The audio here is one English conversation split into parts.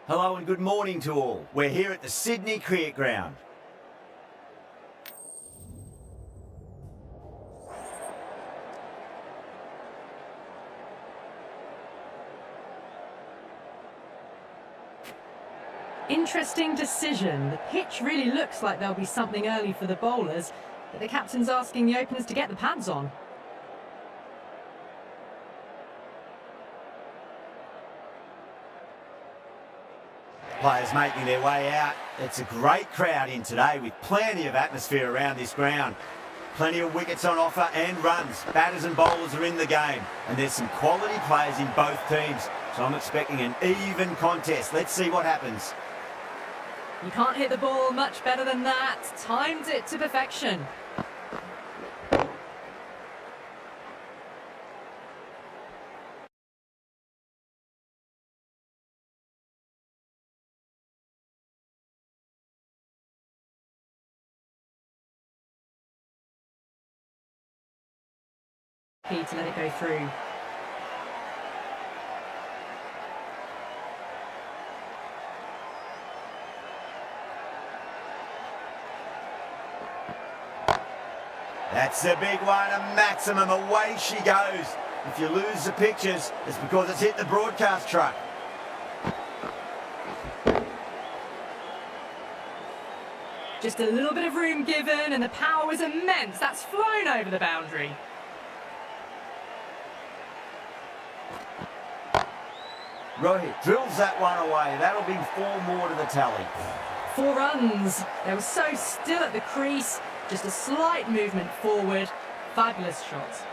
Hello and good morning to all. We're here at the Sydney Cricket Ground. Interesting decision. The pitch really looks like there'll be something early for the bowlers, but the captain's asking the openers to get the pads on. Players making their way out. It's a great crowd in today with plenty of atmosphere around this ground. Plenty of wickets on offer and runs. Batters and bowlers are in the game. And there's some quality players in both teams. So I'm expecting an even contest. Let's see what happens. You can't hit the ball much better than that. Timed it to perfection. Key to let it go through. That's a big one, a maximum. Away she goes. If you lose the pictures, it's because it's hit the broadcast truck. Just a little bit of room given and the power was immense. That's flown over the boundary. Rohit drills that one away. That'll be 4 more to the tally. 4 runs. They were so still at the crease. Just a slight movement forward. Fabulous shot.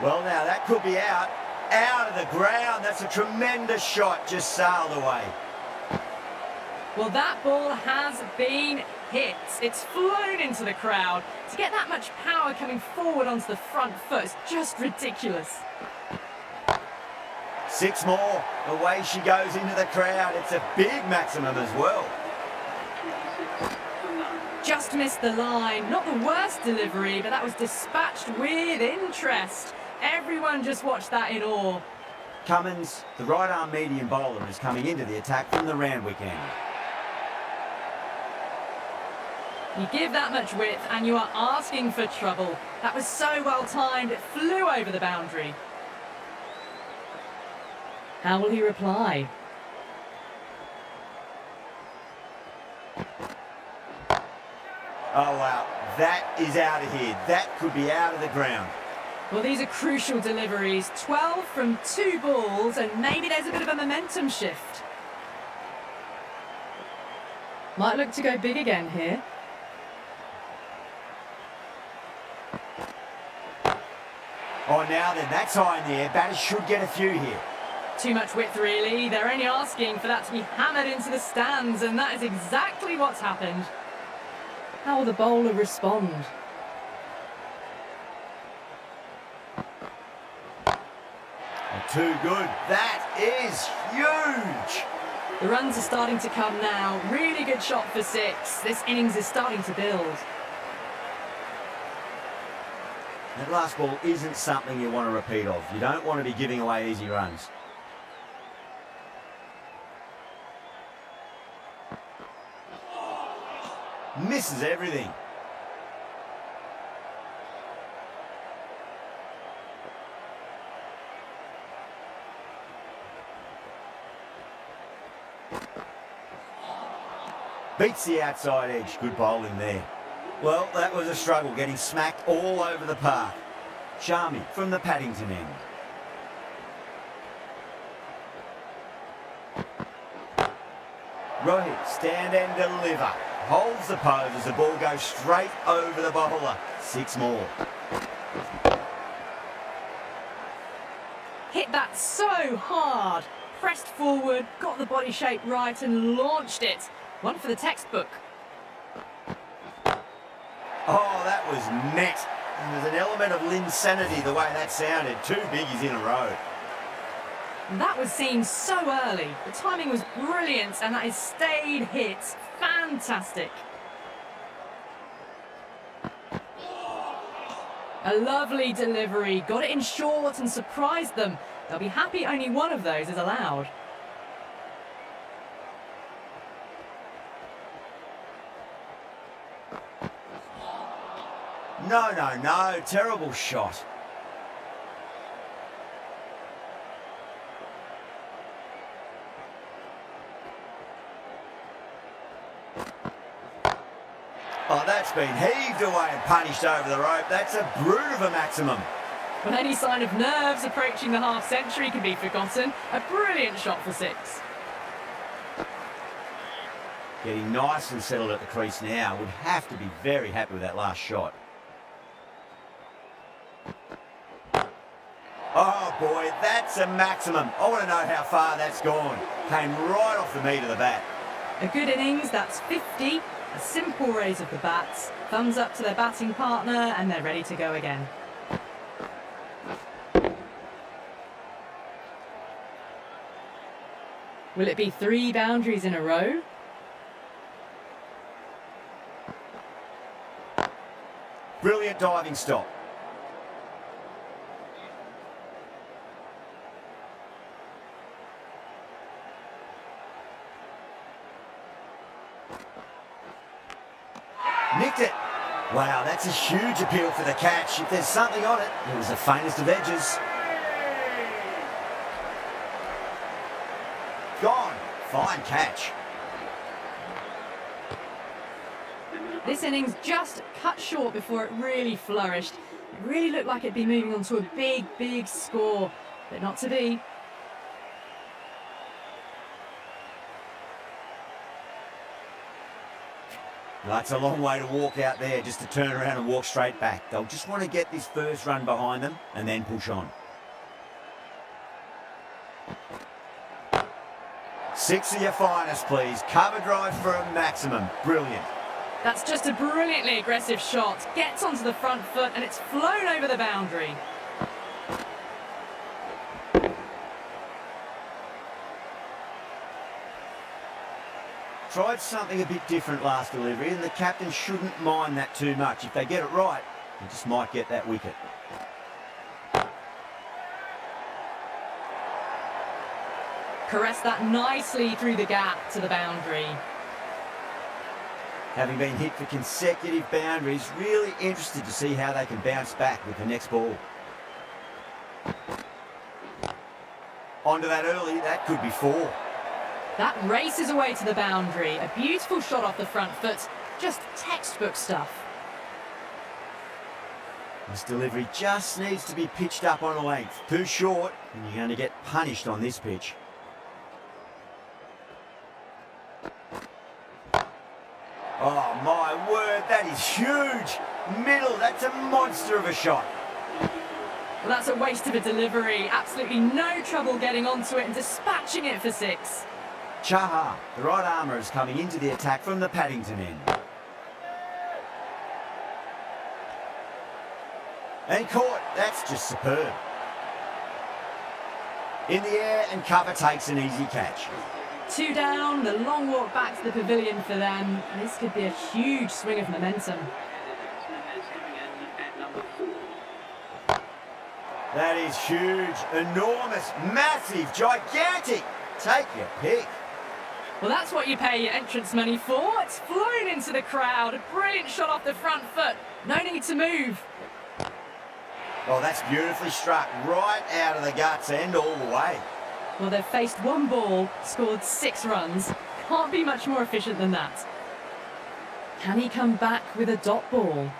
Well, now that could be out. Out of the ground. That's a tremendous shot. Just sailed away. Well, that ball has been hit. It's flown into the crowd. To get that much power coming forward onto the front foot is just ridiculous. 6 more. Away she goes into the crowd. It's a big maximum as well. Just missed the line. Not the worst delivery, but that was dispatched with interest. Everyone just watched that in awe. Cummins, the right-arm medium bowler, is coming into the attack from the Randwick end. You give that much width and you are asking for trouble. That was so well timed, it flew over the boundary. How will he reply? Oh wow, that is out of here. That could be out of the ground. Well, these are crucial deliveries. 12 from 2 balls and maybe there's a bit of a momentum shift. Might look to go big again here. Oh, now then, that's high in the air. Batters should get a few here. Too much width, really. They're only asking for that to be hammered into the stands, and that is exactly what's happened. How will the bowler respond? Too good. That is huge. The runs are starting to come now. Really good shot for 6. This innings is starting to build. That last ball isn't something you want to repeat of. You don't want to be giving away easy runs. Misses everything. Beats the outside edge. Good bowling there. Well, that was a struggle, getting smacked all over the park. Sharmi from the Paddington end. Rohit, stand and deliver. Holds the pose as the ball goes straight over the bowler. 6 more. Hit that so hard. Pressed forward, got the body shape right and launched it. One for the textbook. Oh, that was net. There's an element of Linsanity the way that sounded. 2 biggies in a row. That was seen so early. The timing was brilliant and that is stayed hit. Fantastic. A lovely delivery, got it in short and surprised them. They'll be happy only one of those is allowed. No, no, no, terrible shot. Oh, that's been heaved away and punished over the rope. That's a brute of a maximum. Well, any sign of nerves approaching the half-century can be forgotten. A brilliant shot for 6. Getting nice and settled at the crease now. Would have to be very happy with that last shot. Oh boy, that's a maximum. I want to know how far that's gone. Came right off the meat of the bat. A good innings, that's 50. A simple raise of the bats. Thumbs up to their batting partner and they're ready to go again. Will it be 3 boundaries in a row? Brilliant diving stop. Nicked it. Wow, that's a huge appeal for the catch. If there's something on it, it was the faintest of edges. Gone. Fine catch. This innings just cut short before it really flourished. It really looked like it'd be moving on to a big, big score, but not to be. That's a long way to walk out there just to turn around and walk straight back. They'll just want to get this first run behind them and then push on. 6 of your finest, please. Cover drive for a maximum. Brilliant. That's just a brilliantly aggressive shot. Gets onto the front foot and it's flown over the boundary. Tried something a bit different last delivery, and the captain shouldn't mind that too much. If they get it right, they just might get that wicket. Caressed that nicely through the gap to the boundary. Having been hit for consecutive boundaries, really interested to see how they can bounce back with the next ball. Onto that early, that could be 4. That races away to the boundary. A beautiful shot off the front foot. Just textbook stuff. This delivery just needs to be pitched up on a length. Too short, and you're going to get punished on this pitch. Oh my word, that is huge. Middle, that's a monster of a shot. Well, that's a waste of a delivery. Absolutely no trouble getting onto it and dispatching it for 6. Chahar, the right armour, is coming into the attack from the Paddington end. And caught, that's just superb. In the air and cover takes an easy catch. 2 down, the long walk back to the pavilion for them. This could be a huge swing of momentum. That is huge, enormous, massive, gigantic. Take your pick. Well, that's what you pay your entrance money for. It's flown into the crowd. A brilliant shot off the front foot. No need to move. Oh, that's beautifully struck. Right out of the guts and all the way. Well, they've faced 1 ball, scored 6 runs. Can't be much more efficient than that. Can he come back with a dot ball?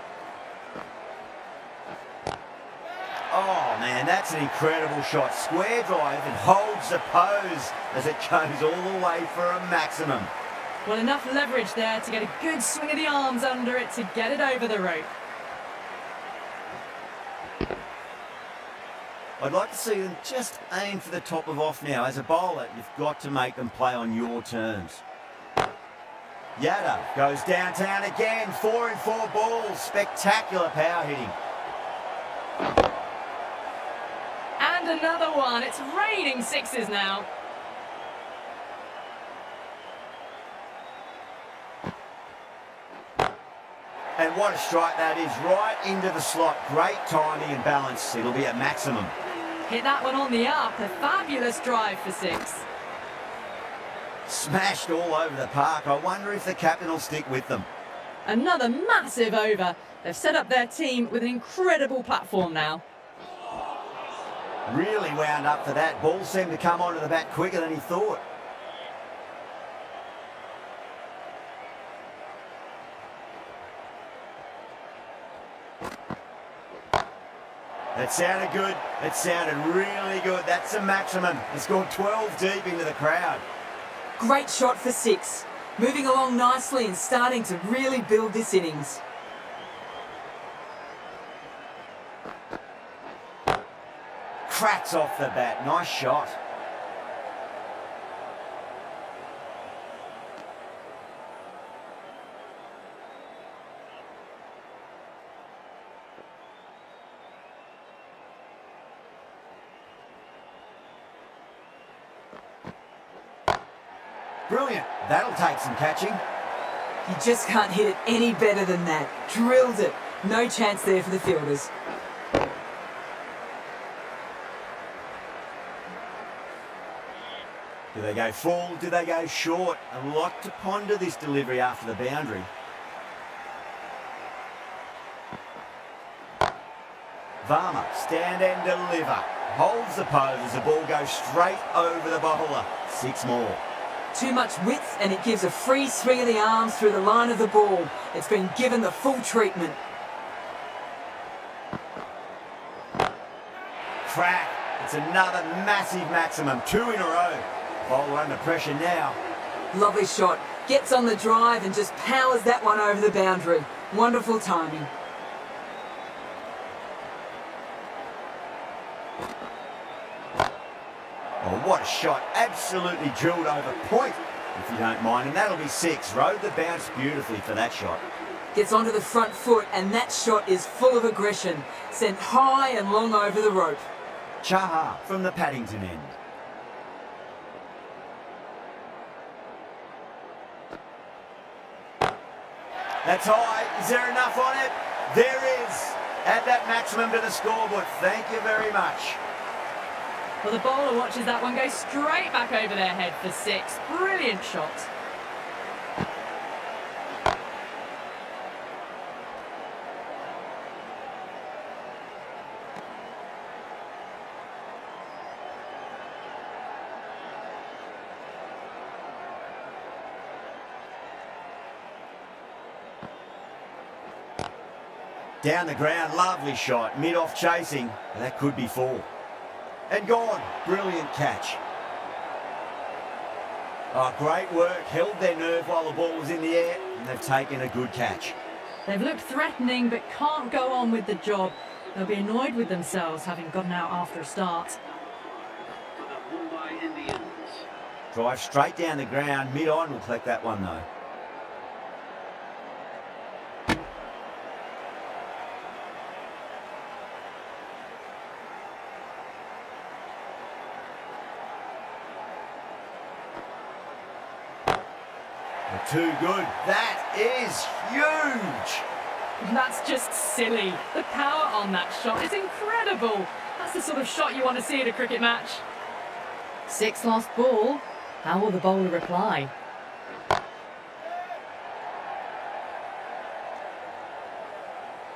Oh, man, that's an incredible shot. Square drive and holds the pose as it goes all the way for a maximum. Well, enough leverage there to get a good swing of the arms under it to get it over the rope. I'd like to see them just aim for the top of off now. As a bowler, you've got to make them play on your terms. Yadav goes downtown again. 4 in 4 balls. Spectacular power hitting. And another one. It's raining 6s now. And what a strike that is, right into the slot. Great timing and balance. It'll be at maximum. Hit that one on the up. A fabulous drive for 6. Smashed all over the park. I wonder if the captain will stick with them. Another massive over. They've set up their team with an incredible platform now. Really wound up for that. Ball seemed to come onto the bat quicker than he thought. That sounded good. It sounded really good. That's a maximum. It's gone 12 deep into the crowd. Great shot for 6. Moving along nicely and starting to really build this innings. Cracks off the bat. Nice shot. Brilliant. That'll take some catching. You just can't hit it any better than that. Drilled it. No chance there for the fielders. Do they go full? Do they go short? A lot to ponder this delivery after the boundary. Varma, stand and deliver. Holds the pose as the ball goes straight over the bowler. 6 more. Too much width and it gives a free swing of the arms through the line of the ball. It's been given the full treatment. Crack. It's another massive maximum. 2 in a row. Bowler under pressure now. Lovely shot. Gets on the drive and just powers that one over the boundary. Wonderful timing. Oh, what a shot. Absolutely drilled over point, if you don't mind. And that'll be 6. Rode the bounce beautifully for that shot. Gets onto the front foot and that shot is full of aggression. Sent high and long over the rope. Chahar from the Paddington end. That's high. Is there enough on it? There is. Add that maximum to the scoreboard. Thank you very much. Well, the bowler watches that one go straight back over their head for 6. Brilliant shot. Down the ground, lovely shot. Mid-off chasing. That could be 4. And gone. Brilliant catch. Oh, great work. Held their nerve while the ball was in the air, and they've taken a good catch. They've looked threatening but can't go on with the job. They'll be annoyed with themselves having gotten out after a start. Drive straight down the ground. Mid-on will collect that one, though. Too good. That is huge. That's just silly. The power on that shot is incredible. That's the sort of shot you want to see at a cricket match. 6 lost ball. How will the bowler reply?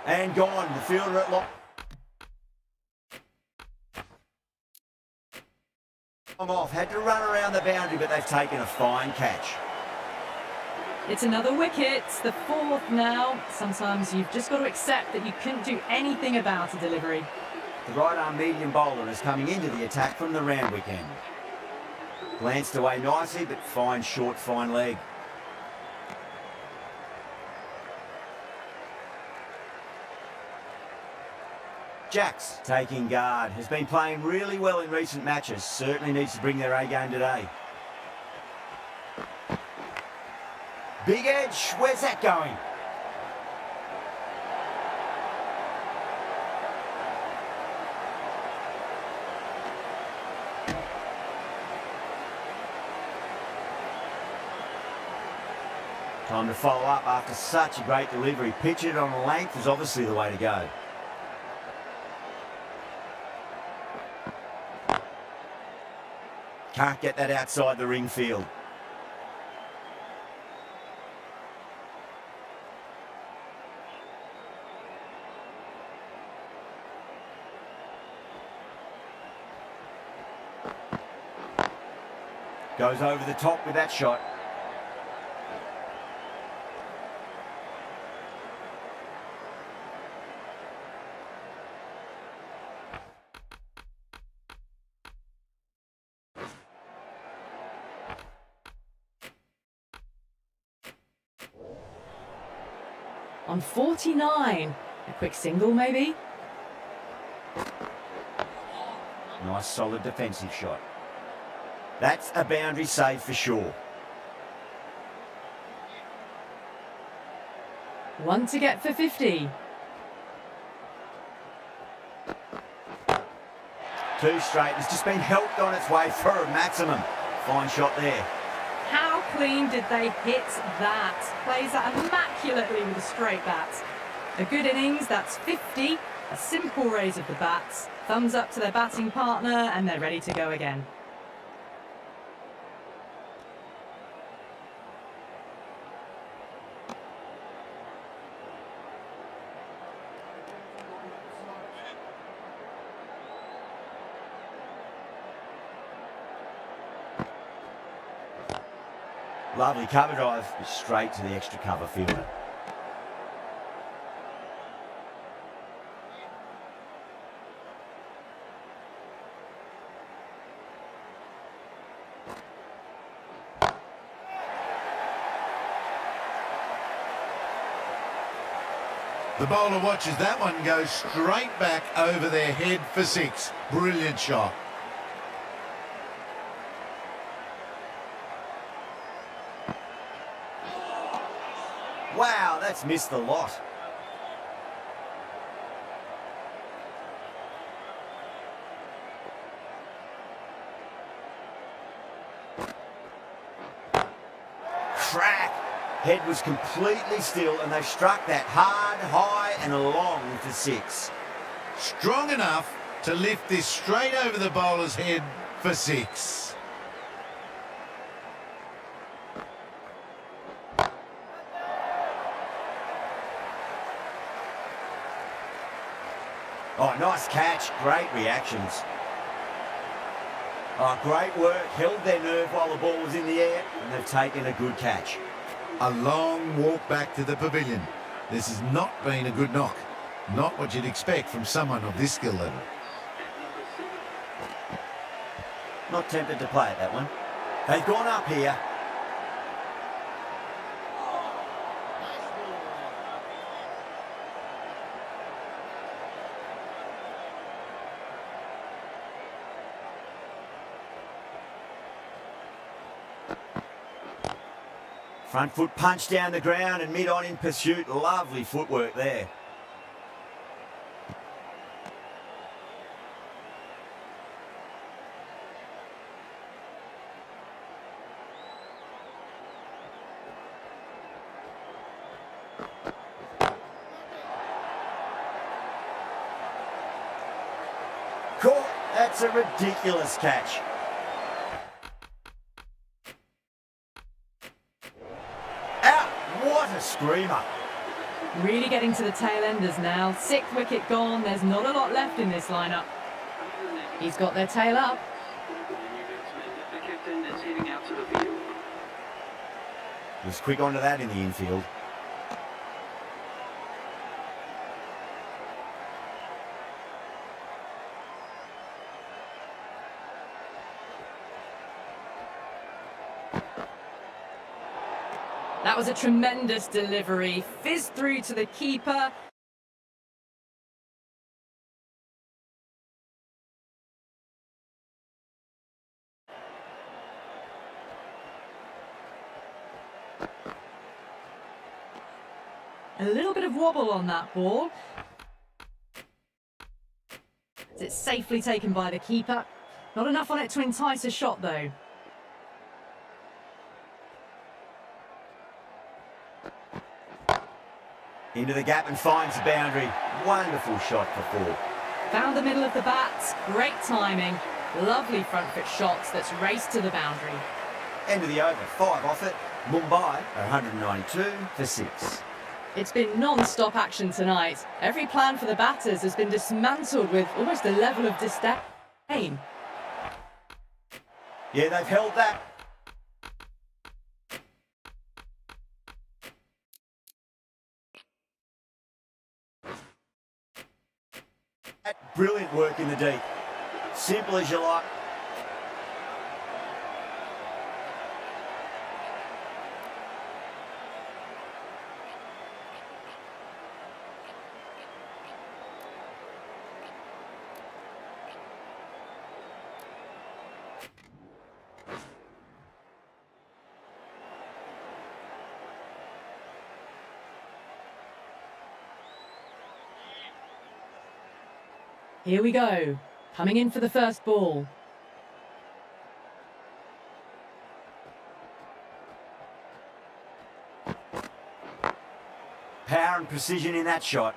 And gone. The fielder at long off. Had to run around the boundary, but they've taken a fine catch. It's another wicket, the 4th now. Sometimes you've just got to accept that you couldn't do anything about a delivery. The right-arm medium bowler is coming into the attack from the Randwick end. Glanced away nicely, but fine short, fine leg. Jacks taking guard. Has been playing really well in recent matches. Certainly needs to bring their A-game today. Big edge, where's that going? Time to follow up after such a great delivery. Pitch it on a length is obviously the way to go. Can't get that outside the ring field. Goes over the top with that shot. On 49. A quick single, maybe? Nice solid defensive shot. That's a boundary save for sure. One to get for 50. Two straight. It's just been helped on its way for a maximum. Fine shot there. How clean did they hit that? Plays that immaculately with a straight bat. A good innings, that's 50. A simple raise of the bats. Thumbs up to their batting partner, and they're ready to go again. Lovely cover drive, straight to the extra cover fielder. The bowler watches that one go straight back over their head for 6. Brilliant shot. Wow, that's missed the lot. Crack! Head was completely still and they've struck that hard, high and long for 6. Strong enough to lift this straight over the bowler's head for 6. Oh, nice catch. Great reactions. Oh, great work. Held their nerve while the ball was in the air, and they've taken a good catch. A long walk back to the pavilion. This has not been a good knock. Not what you'd expect from someone of this skill level. Not tempted to play it, that one. They've gone up here. Front foot punch down the ground and mid-on in pursuit. Lovely footwork there. Caught. That's a ridiculous catch. What a screamer. Really getting to the tail enders now. 6th wicket gone. There's not a lot left in this lineup. He's got their tail up. Was quick onto that in the infield. That was a tremendous delivery. Fizzed through to the keeper. A little bit of wobble on that ball. It's safely taken by the keeper. Not enough on it to entice a shot though. Into the gap and finds the boundary. Wonderful shot for 4. Found the middle of the bat. Great timing. Lovely front foot shots that's raced to the boundary. End of the over. 5 off it. Mumbai are 192 for 6. It's been non-stop action tonight. Every plan for the batters has been dismantled with almost a level of disdain. Yeah, they've held that. Brilliant work in the deep. Simple as you like. Here we go. Coming in for the first ball. Power and precision in that shot.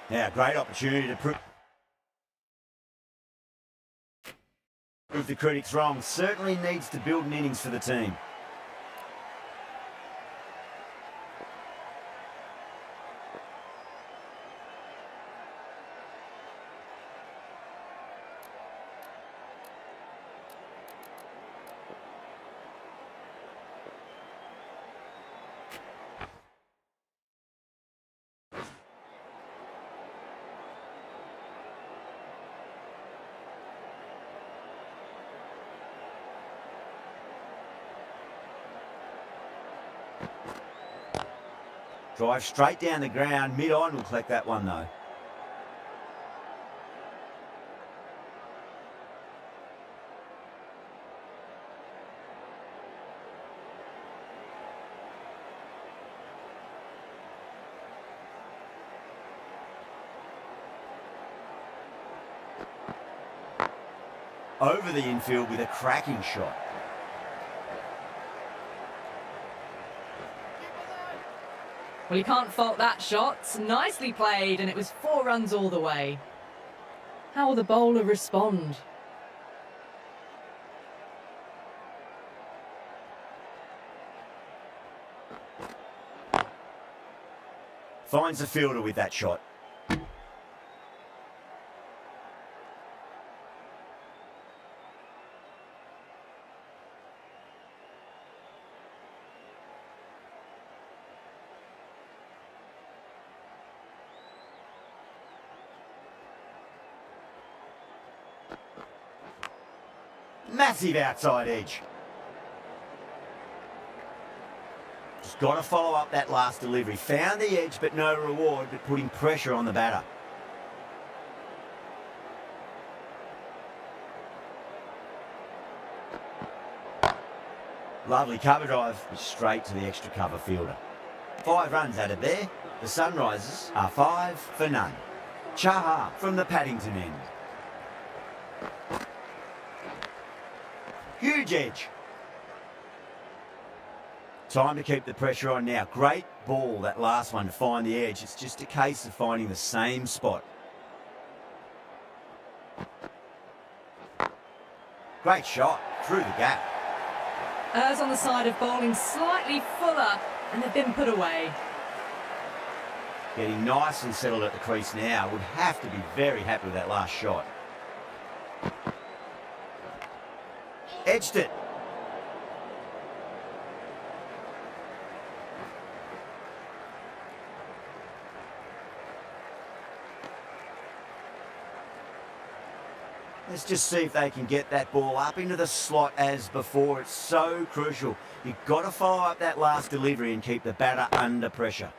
Now, great opportunity to prove the critics wrong. Certainly needs to build an innings for the team. Drive straight down the ground. Mid-on will collect that one though. Over the infield with a cracking shot. Well, you can't fault that shot. Nicely played, and it was 4 runs all the way. How will the bowler respond? Finds the fielder with that shot. Massive outside edge. Just got to follow up that last delivery. Found the edge, but no reward, but putting pressure on the batter. Lovely cover drive, straight to the extra cover fielder. 5 runs added there. The Sunrisers are 5 for none. Chahar from the Paddington end. Huge edge. Time to keep the pressure on now. Great ball, that last one, to find the edge. It's just a case of finding the same spot. Great shot, through the gap. Errs on the side of bowling slightly fuller, and they've been put away. Getting nice and settled at the crease now. Would have to be very happy with that last shot. Edged it. Let's just see if they can get that ball up into the slot as before. It's so crucial. You've got to follow up that last delivery and keep the batter under pressure.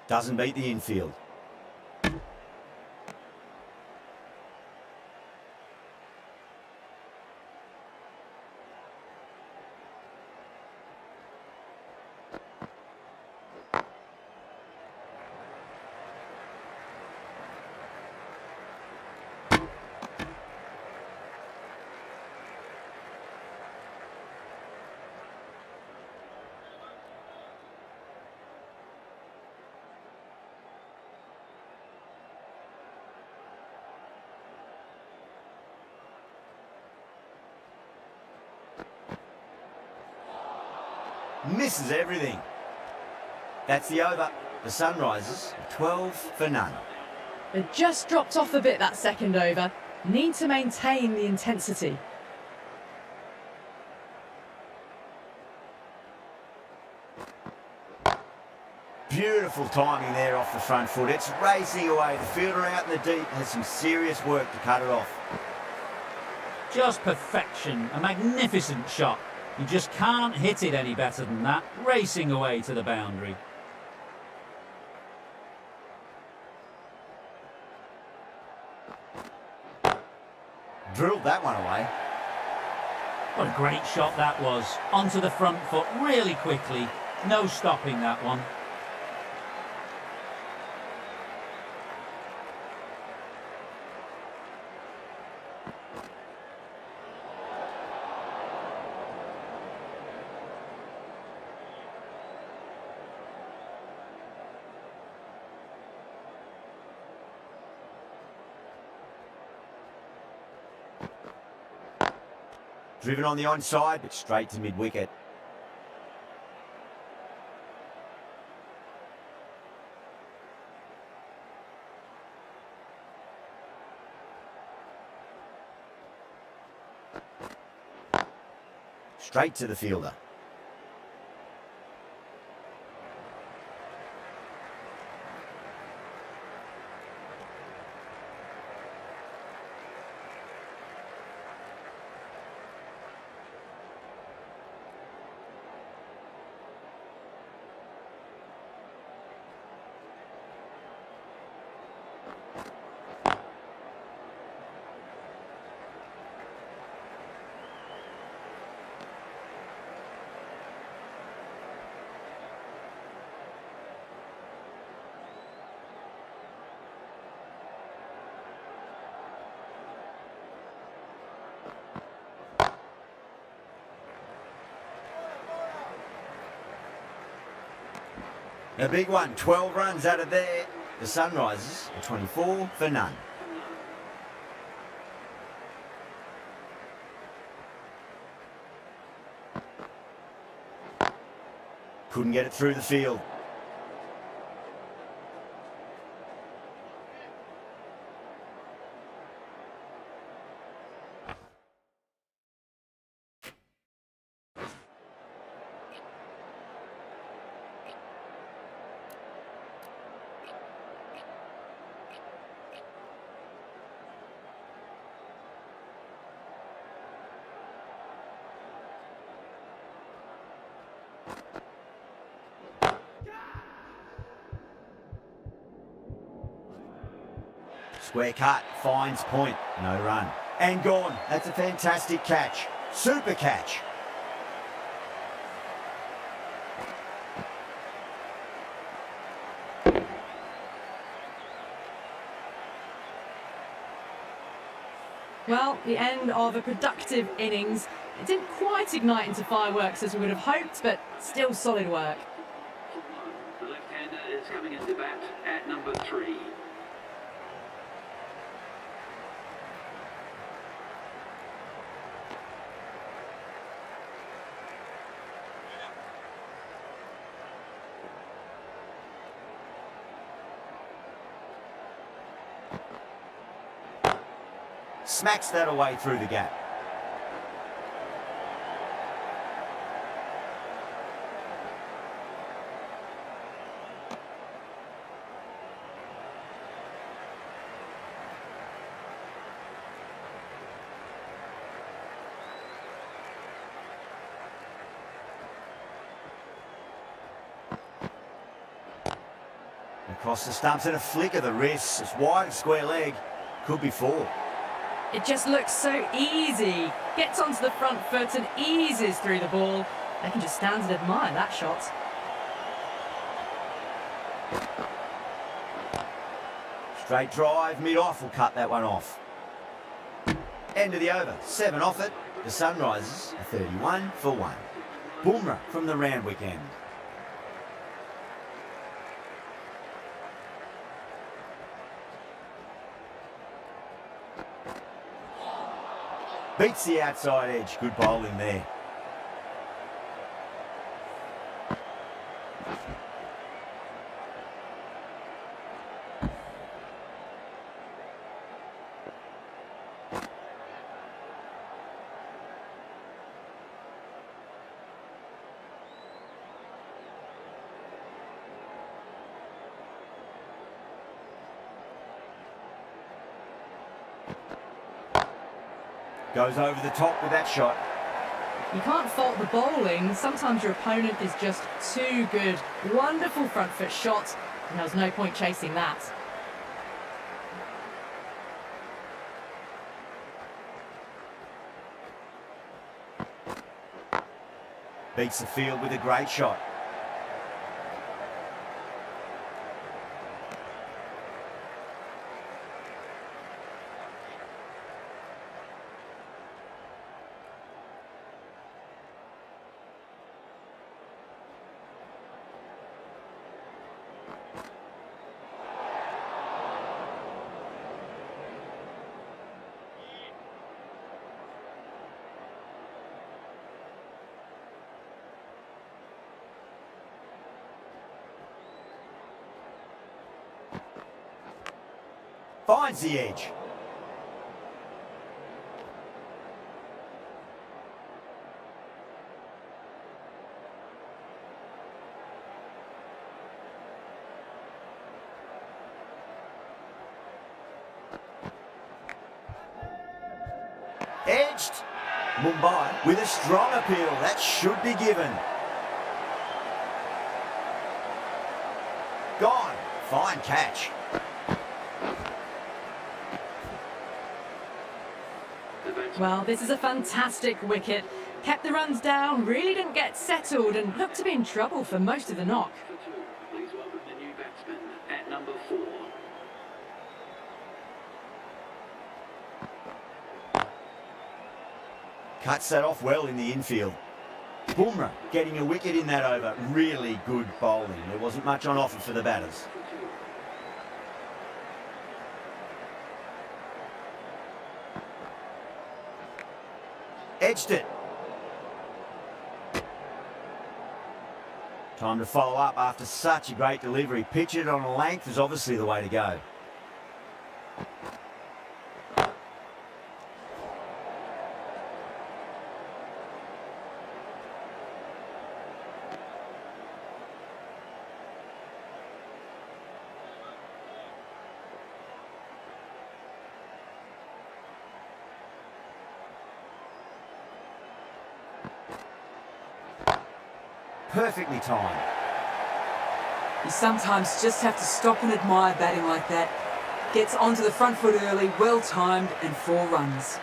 Doesn't beat the infield. misses everything. That's the over. The Sunrisers, 12 for none. They just dropped off a bit that second over. Need to maintain the intensity. Beautiful timing there off the front foot. It's racing away. The fielder out in the deep has some serious work to cut it off. Just perfection. A magnificent shot. You just can't hit it any better than that. Racing away to the boundary. Drilled that one away. What a great shot that was. Onto the front foot really quickly. No stopping that one. Driven on the onside, but straight to mid-wicket. Straight to the fielder. A big one, 12 runs out of there. The Sunrisers are 24 for none. Couldn't get it through the field. Square cut, finds point, no run. And gone. That's a fantastic catch. Super catch. Well, the end of a productive innings. It didn't quite ignite into fireworks as we would have hoped, but still solid work. The left-hander is coming into bat at number 3. Smacks that away through the gap. Across the stumps and a flick of the wrist. It's wide of square leg. Could be 4. It just looks so easy. Gets onto the front foot and eases through the ball. They can just stand and admire that shot. Straight drive, mid-off will cut that one off. End of the over, 7 off it. The Sunrisers are 31 for 1. Bumrah from the Randwick end. Beats the outside edge. Good bowling there. Goes over the top with that shot. You can't fault the bowling. Sometimes your opponent is just too good. Wonderful front foot shot, and there was no point chasing that. Beats the field with a great shot. Finds the edge. Edged. Mumbai with a strong appeal. That should be given. Gone. Fine catch. Well, this is a fantastic wicket. Kept the runs down, really didn't get settled, and looked to be in trouble for most of the knock. Please welcome the new batsman at number 4. Cuts that off well in the infield. Bumrah getting a wicket in that over. Really good bowling. There wasn't much on offer for the batters. Edged it. Time to follow up after such a great delivery. Pitch it on a length is obviously the way to go. Perfectly timed. You sometimes just have to stop and admire batting like that. Gets onto the front foot early, well timed, and 4 runs.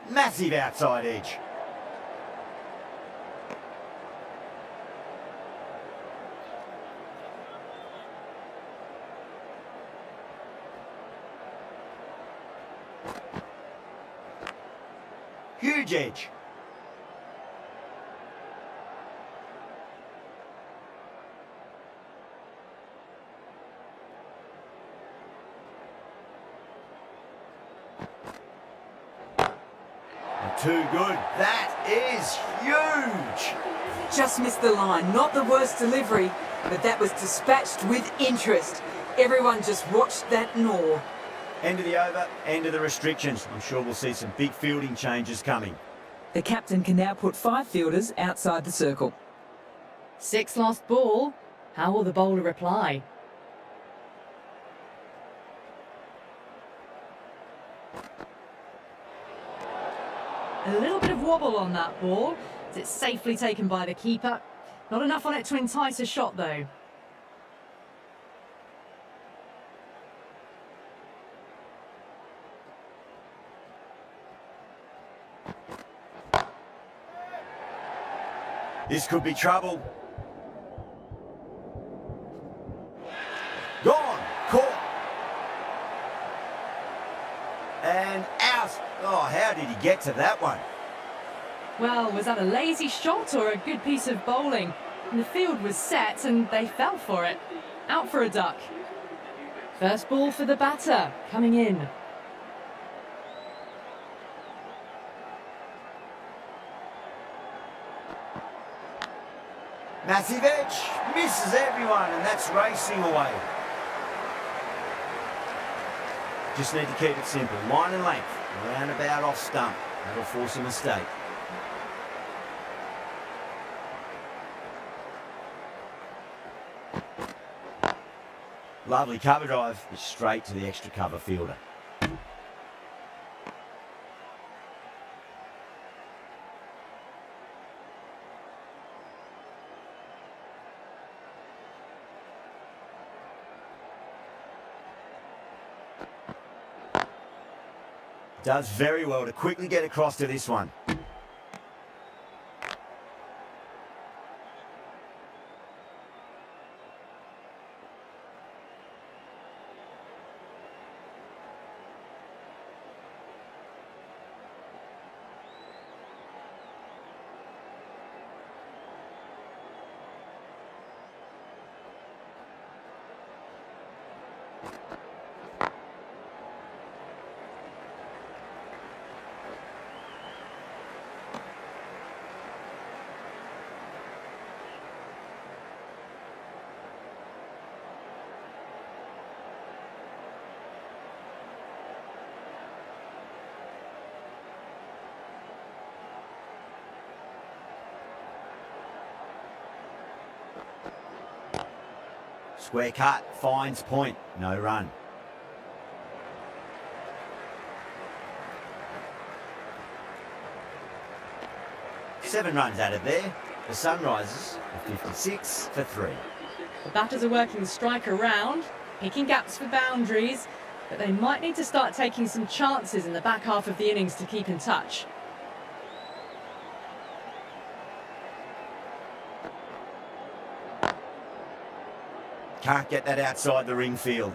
Massive outside edge. Huge edge. Too good. That is huge. Just missed the line. Not the worst delivery, but that was dispatched with interest. Everyone just watched that gnaw. End of the over, end of the restrictions. I'm sure we'll see some big fielding changes coming. The captain can now put 5 fielders outside the circle. 6 lost ball. How will the bowler reply? A little bit of wobble on that ball. It's safely taken by the keeper. Not enough on it to entice a shot, though. This could be trouble. Gone. Caught. And out. Oh, how did he get to that one? Well, was that a lazy shot or a good piece of bowling? And the field was set and they fell for it. Out for a duck. First ball for the batter, coming in. Massive edge, misses everyone, and that's racing away. Just need to keep it simple. Line and length, round about off stump. That'll force a mistake. Lovely cover drive, but straight to the extra cover fielder. Does very well to quickly get across to this one. Square cut, finds point, no run. Seven runs added there. The Sunrisers are 56 for 3. The batters are working the strike around, picking gaps for boundaries, but they might need to start taking some chances in the back half of the innings to keep in touch. Can't get that outside the ring field.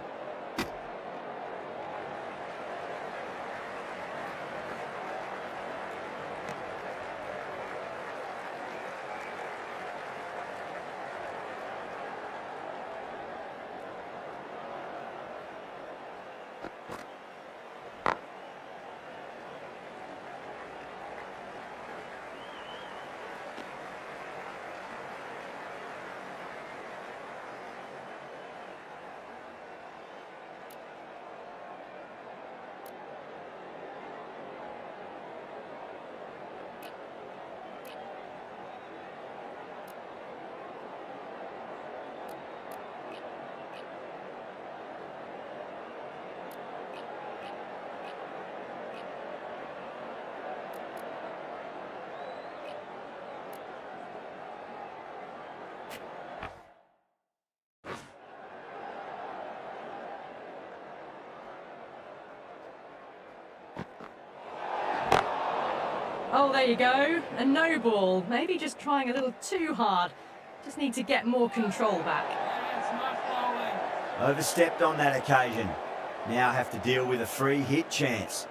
Oh, there you go. A no ball. Maybe just trying a little too hard. Just need to get more control back. Overstepped on that occasion. Now have to deal with a free hit chance.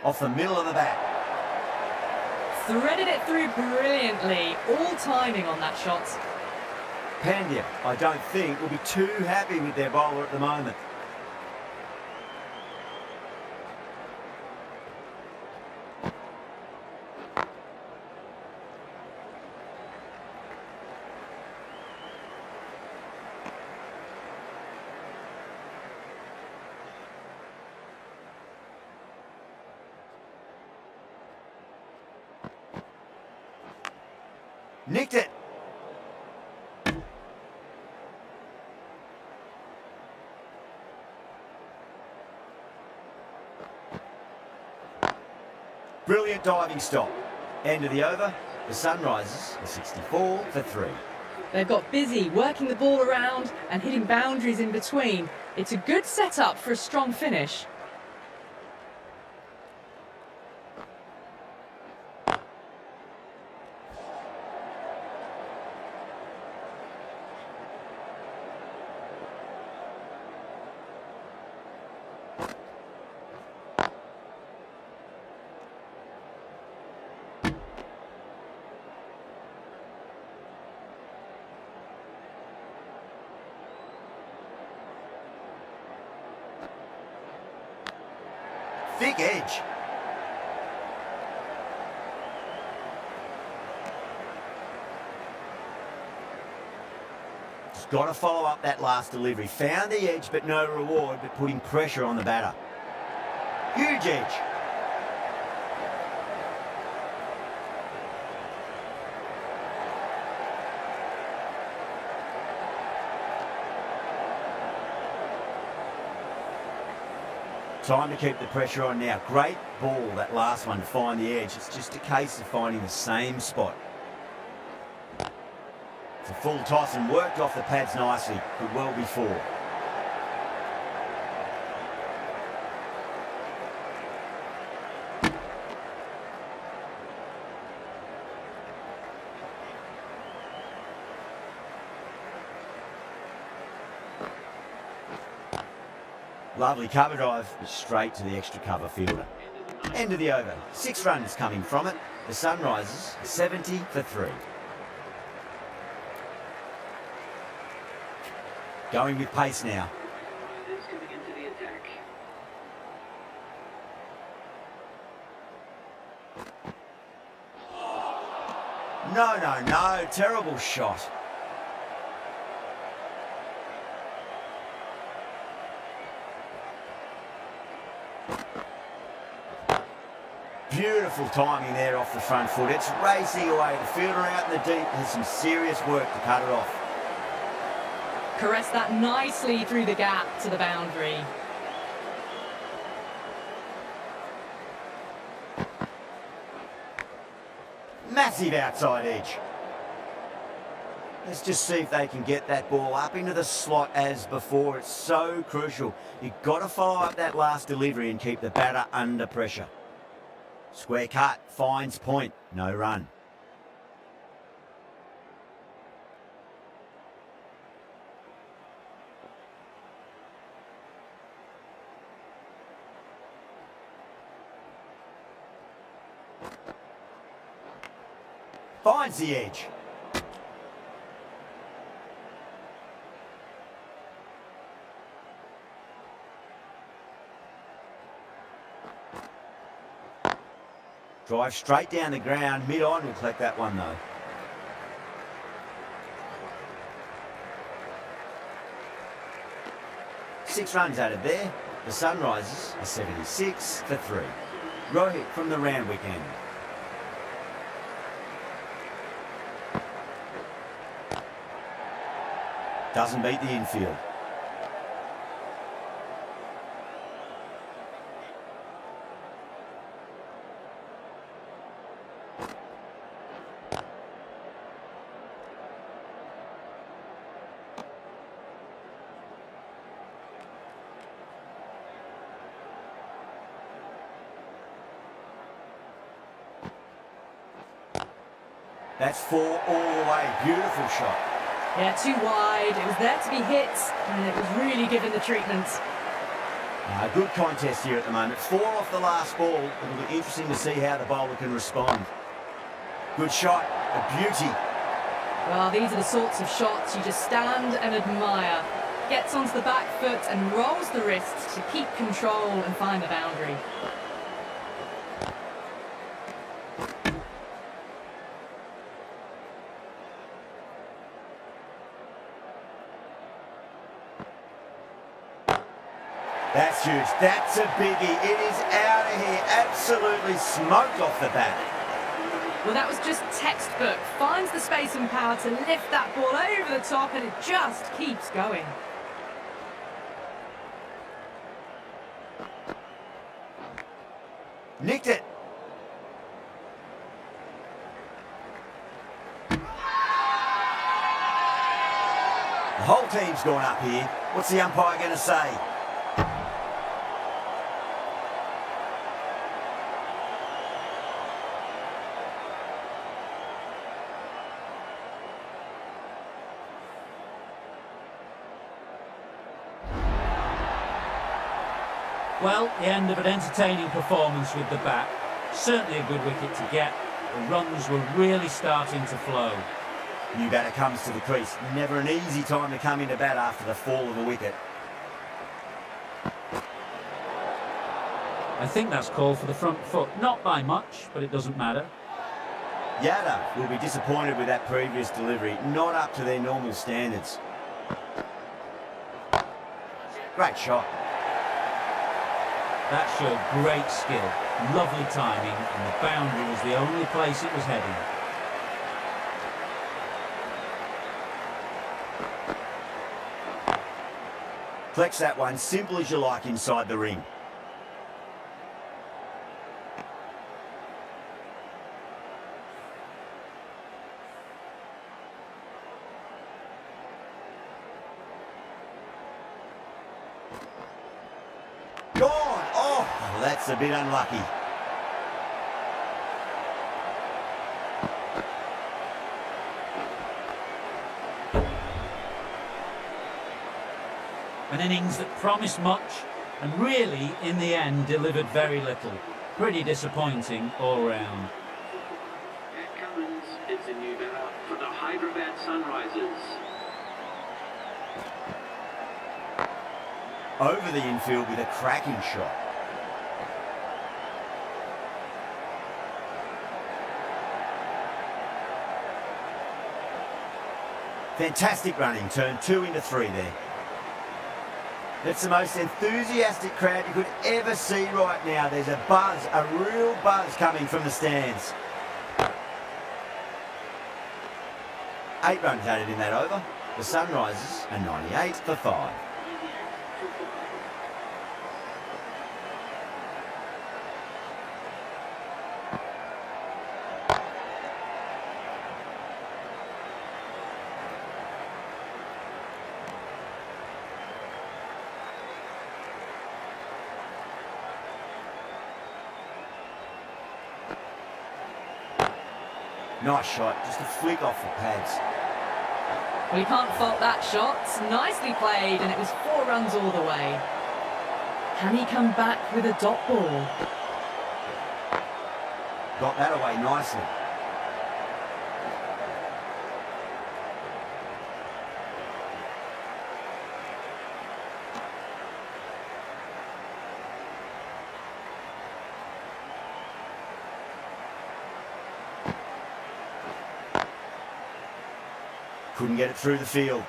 Off the middle of the bat. Threaded it through brilliantly. All timing on that shot. Pandya, I don't think, will be too happy with their bowler at the moment. Nicked it. Brilliant diving stop. End of the over. The Sunrisers are 64 for 3. They've got busy working the ball around and hitting boundaries in between. It's a good setup for a strong finish. thick edge. Just got to follow up that last delivery. Found the edge, but no reward, but putting pressure on the batter. Huge edge. Time to keep the pressure on now. Great ball, that last one, to find the edge. It's just a case of finding the same spot. It's a full toss and worked off the pads nicely, but well before. Lovely cover drive, straight to the extra cover fielder. End of the over. 6 runs coming from it. The Sunrisers 70 for 3. Going with pace now. Riders coming into the attack. No. Terrible shot. Beautiful timing there off the front foot. It's racing away. The fielder out in the deep has some serious work to cut it off. Caressed that nicely through the gap to the boundary. Massive outside edge. Let's just see if they can get that ball up into the slot as before. It's so crucial. You've got to follow up that last delivery and keep the batter under pressure. Square cut, finds point, no run. Finds the edge. Drive straight down the ground, mid-on will collect that one though. Six runs out of there. The Sunrisers are 76 for 3. Rohit from the Randwick end. Doesn't beat the infield. That's 4 all the way. Beautiful shot. Yeah, too wide. It was there to be hit, and it was really given the treatment. A good contest here at the moment. 4 off the last ball. It'll be interesting to see how the bowler can respond. Good shot. A beauty. Well, these are the sorts of shots you just stand and admire. Gets onto the back foot and rolls the wrists to keep control and find the boundary. That's huge. That's a biggie. It is out of here. Absolutely smoked off the bat. Well, that was just textbook. Finds the space and power to lift that ball over the top, and it just keeps going. Nicked it. The whole team's gone up here. What's the umpire going to say? Well, the end of an entertaining performance with the bat. Certainly a good wicket to get. The runs were really starting to flow. New batter comes to the crease. Never an easy time to come into bat after the fall of a wicket. I think that's called for the front foot. Not by much, but it doesn't matter. Yada will be disappointed with that previous delivery, not up to their normal standards. Great shot. That showed great skill, lovely timing, and the boundary was the only place it was heading. Flex that one simple as you like inside the ring. Gone! Oh, that's a bit unlucky. An innings that promised much and really, in the end, delivered very little. Pretty disappointing all round. At Cummins, it's a new batter for the Hyderabad Sunrisers. Over the infield with a cracking shot. Fantastic running, turned 2 into 3 there. It's the most enthusiastic crowd you could ever see right now. There's a buzz, a real buzz coming from the stands. 8 runs added in that over. The Sunrisers are 98 for 5. Nice shot, just a flick off the pads. We can't fault that shot. Nicely played, and it was 4 runs all the way. Can he come back with a dot ball? Got that away nicely. Couldn't get it through the field.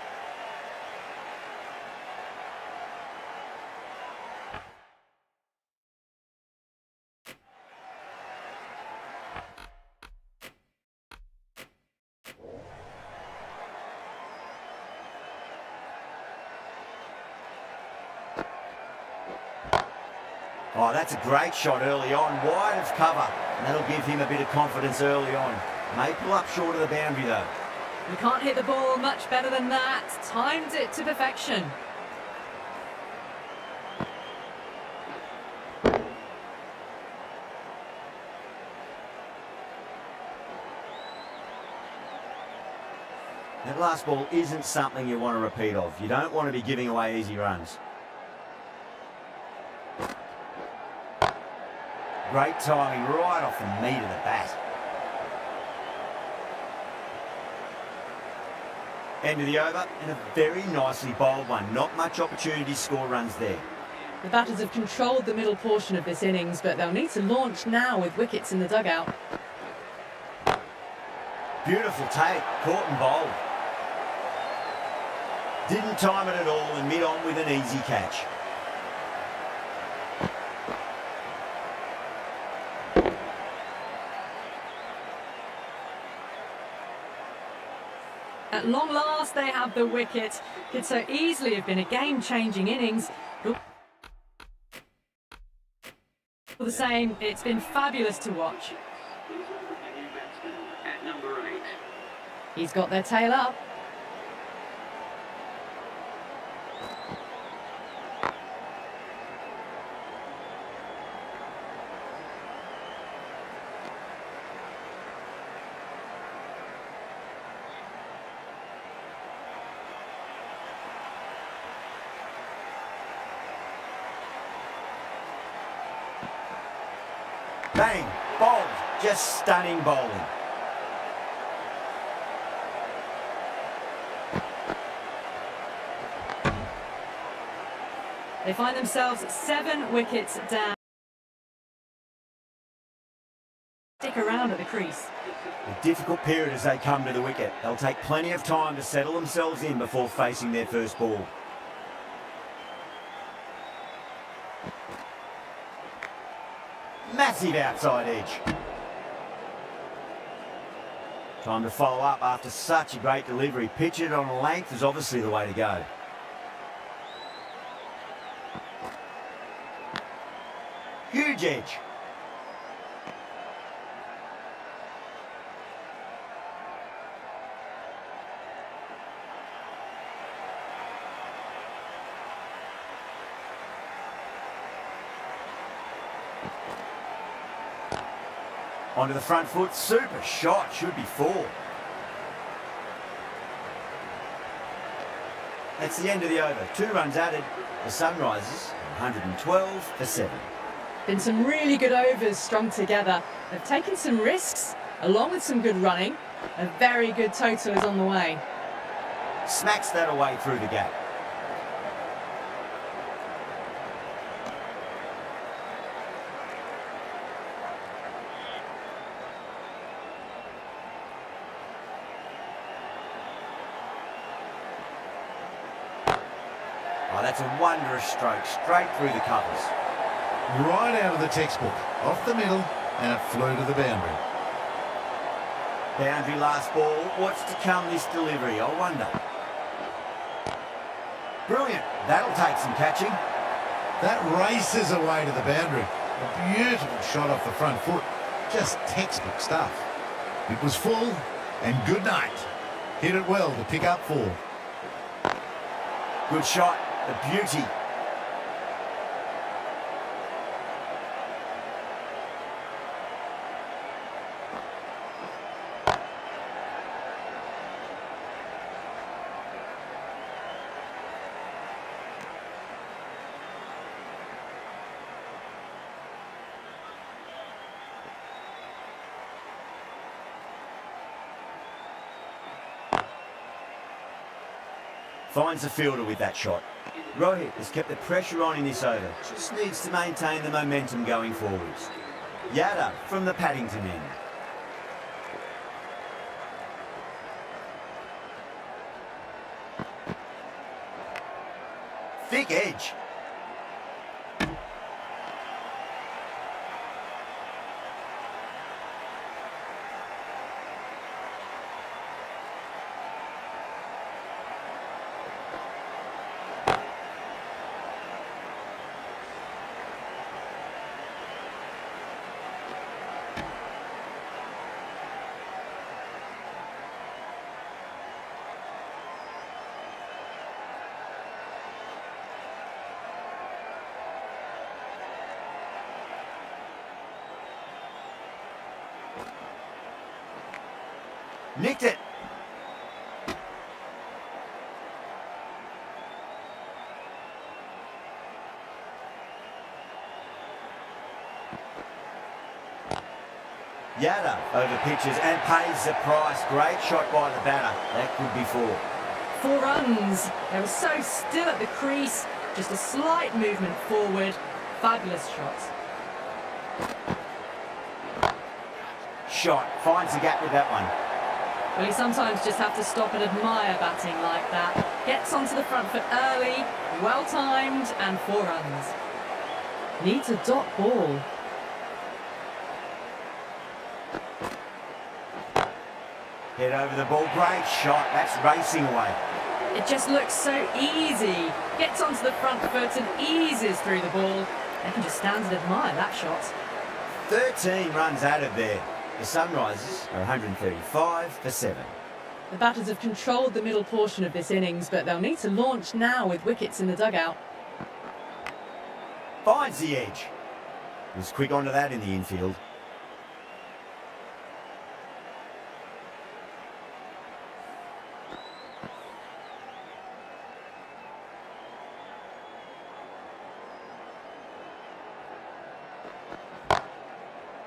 Oh, that's a great shot early on, wide of cover. And that'll give him a bit of confidence early on. May pull up short of the boundary though. You can't hit the ball much better than that. Timed it to perfection. That last ball isn't something you want to repeat of. You don't want to be giving away easy runs. Great timing right off the meat of the bat. End of the over, and a very nicely bowled one. Not much opportunity to score runs there. The batters have controlled the middle portion of this innings, but they'll need to launch now with wickets in the dugout. Beautiful take, caught and bowled. Didn't time it at all and mid on with an easy catch. At long last, they have the wicket. Could so easily have been a game-changing innings. All the same, it's been fabulous to watch. At number 8. He's got their tail up. Bang, bowled, just stunning bowling. They find themselves 7 wickets down. crease. A difficult period as they come to the wicket. They'll take plenty of time to settle themselves in before facing their first ball. Massive outside edge. Time to follow up after such a great delivery. Pitch it on a length is obviously the way to go. Huge edge. Onto the front foot, super shot, should be 4. That's the end of the over. 2 runs added. The Sunrisers, 112 for 7. Been some really good overs strung together. They've taken some risks, along with some good running. A very good total is on the way. Smacks that away through the gap. Oh, that's a wondrous stroke, straight through the covers. Right out of the textbook, off the middle, and it flew to the boundary. Boundary last ball. What's to come this delivery, I wonder. Brilliant. That'll take some catching. That races away to the boundary. A beautiful shot off the front foot. Just textbook stuff. It was full, and good night. Hit it well to pick up 4. Good shot. A beauty. Finds the fielder with that shot. Rohit has kept the pressure on in this over. Just needs to maintain the momentum going forwards. Yadav from the Paddington end. Thick edge. Nicked it. Yadav over pitches and pays the price. Great shot by the batter. That could be 4. 4 runs. They were so still at the crease. Just a slight movement forward. Fabulous shot. Shot. Finds the gap with that one. Well, you sometimes just have to stop and admire batting like that. Gets onto the front foot early, well timed, and 4 runs. Needs a dot ball. Head over the ball. Great shot. That's racing away. It just looks so easy. Gets onto the front foot and eases through the ball. They can just stand and admire that shot. 13 runs added there. The Sunrisers are 135 for 7. The batters have controlled the middle portion of this innings, but they'll need to launch now with wickets in the dugout. Finds the edge. Was quick onto that in the infield.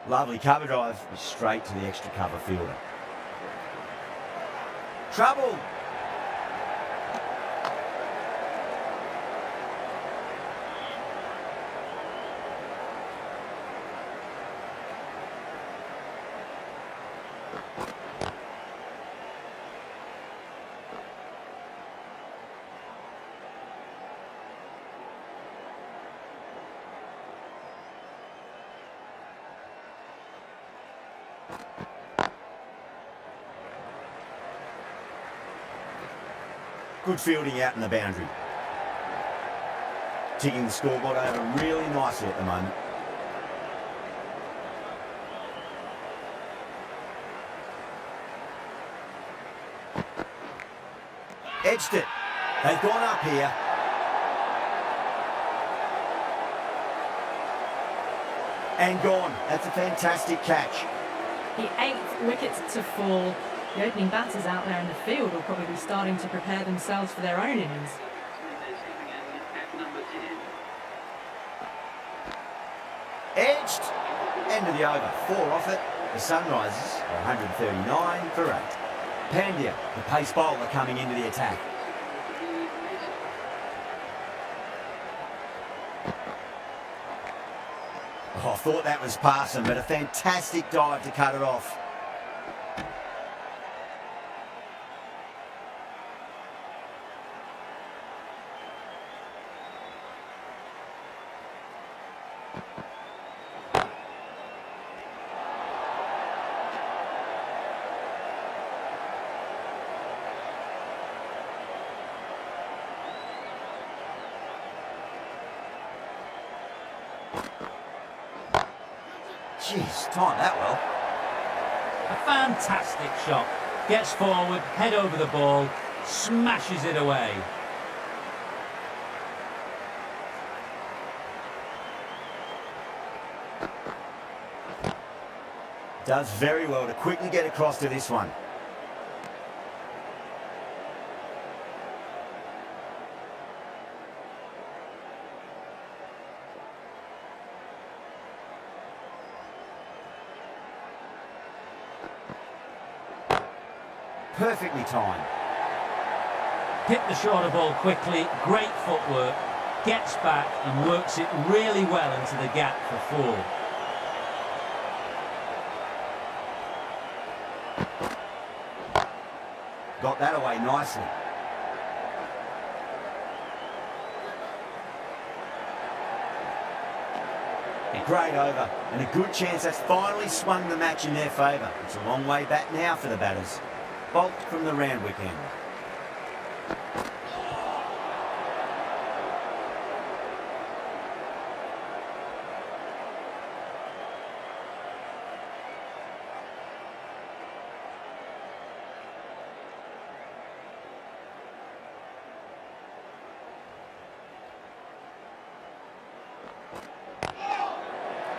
Lovely cover drive, straight to the extra cover fielder. Trouble! Good fielding out in the boundary. Ticking the scoreboard over really nicely at the moment. Edged it. They've gone up here. And gone. That's a fantastic catch. The 8th wicket to fall. The opening batters out there in the field will probably be starting to prepare themselves for their own innings. Is coming in at number 10. Edged. End of the over. 4 off it. The Sunrisers are 139 for 8. Pandya, the pace bowler, coming into the attack. Oh, I thought that was passing, but a fantastic dive to cut it off. Jeez, timed that well. A fantastic shot. Gets forward, head over the ball, smashes it away. Does very well to quickly get across to this one. Perfectly timed. Hit the shorter ball quickly, great footwork, gets back and works it really well into the gap for 4. Got that away nicely. A great over, and a good chance that's finally swung the match in their favour. It's a long way back now for the batters. Bolt from the Randwick end.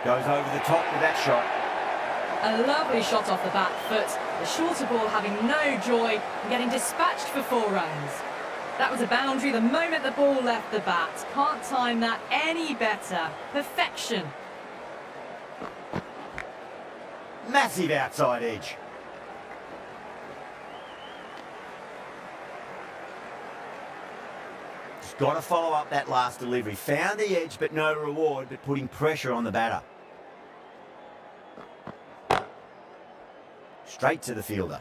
Goes over the top with that shot. A lovely shot off the back foot. The shorter ball having no joy and getting dispatched for 4 runs. That was a boundary the moment the ball left the bat. Can't time that any better. Perfection. Massive outside edge. Just got to follow up that last delivery. Found the edge, but no reward, but putting pressure on the batter. Straight to the fielder.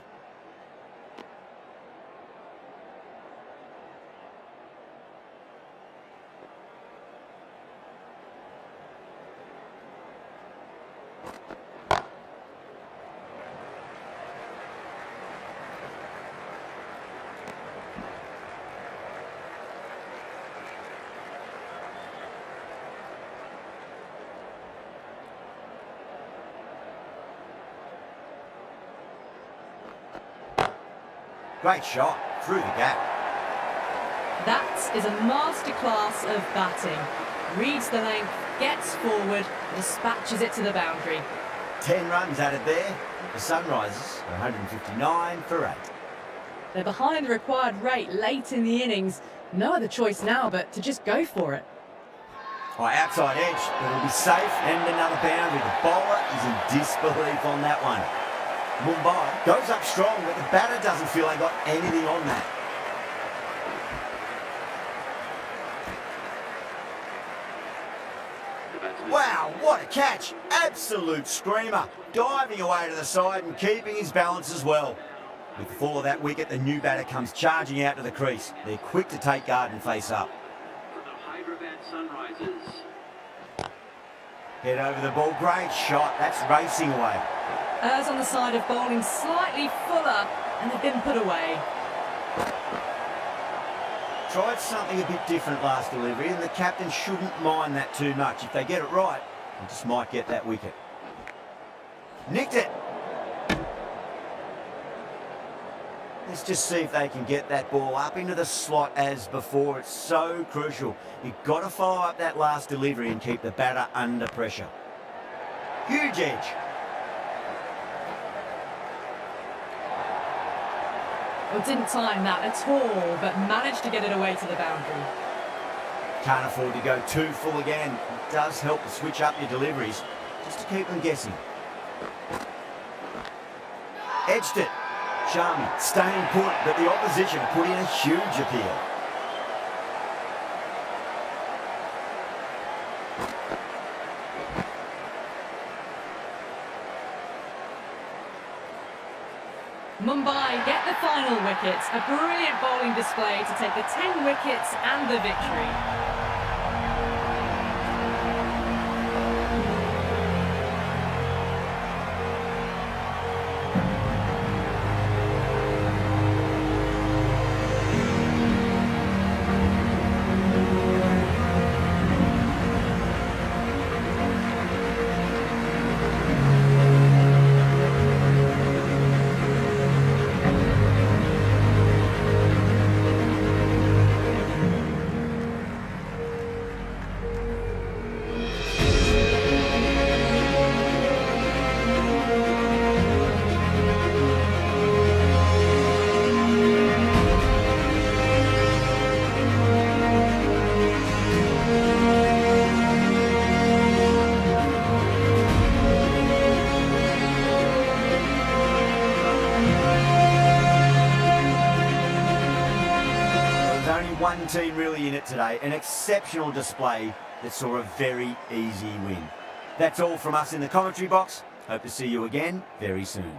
Great shot, through the gap. That is a masterclass of batting. Reads the length, gets forward, dispatches it to the boundary. 10 runs added there. The Sunrisers are 159 for 8. They're behind the required rate late in the innings. No other choice now but to just go for it. Oh, outside edge, but it'll be safe and another boundary. The bowler is in disbelief on that one. Mumbai goes up strong, but the batter doesn't feel they got anything on that. Wow, what a catch. Absolute screamer. Diving away to the side and keeping his balance as well. With the fall of that wicket, the new batter comes charging out to the crease. They're quick to take guard and face up. For the Hyderabad Sunrisers. Head over the ball. Great shot. That's racing away. Errs on the side of bowling slightly fuller, and they've been put away. Tried something a bit different last delivery, and the captain shouldn't mind that too much. If they get it right, they just might get that wicket. Nicked it. Let's just see if they can get that ball up into the slot as before. It's so crucial. You've got to follow up that last delivery and keep the batter under pressure. Huge edge. Well, didn't time that at all, but managed to get it away to the boundary. Can't afford to go too full again. It does help to switch up your deliveries, just to keep them guessing. Edged it. Sharmy staying put, but the opposition put in a huge appeal. Mumbai get the final wicket. A brilliant bowling display to take the 10 wickets and the victory. One team really in it today, an exceptional display that saw a very easy win. That's all from us in the commentary box. Hope to see you again very soon.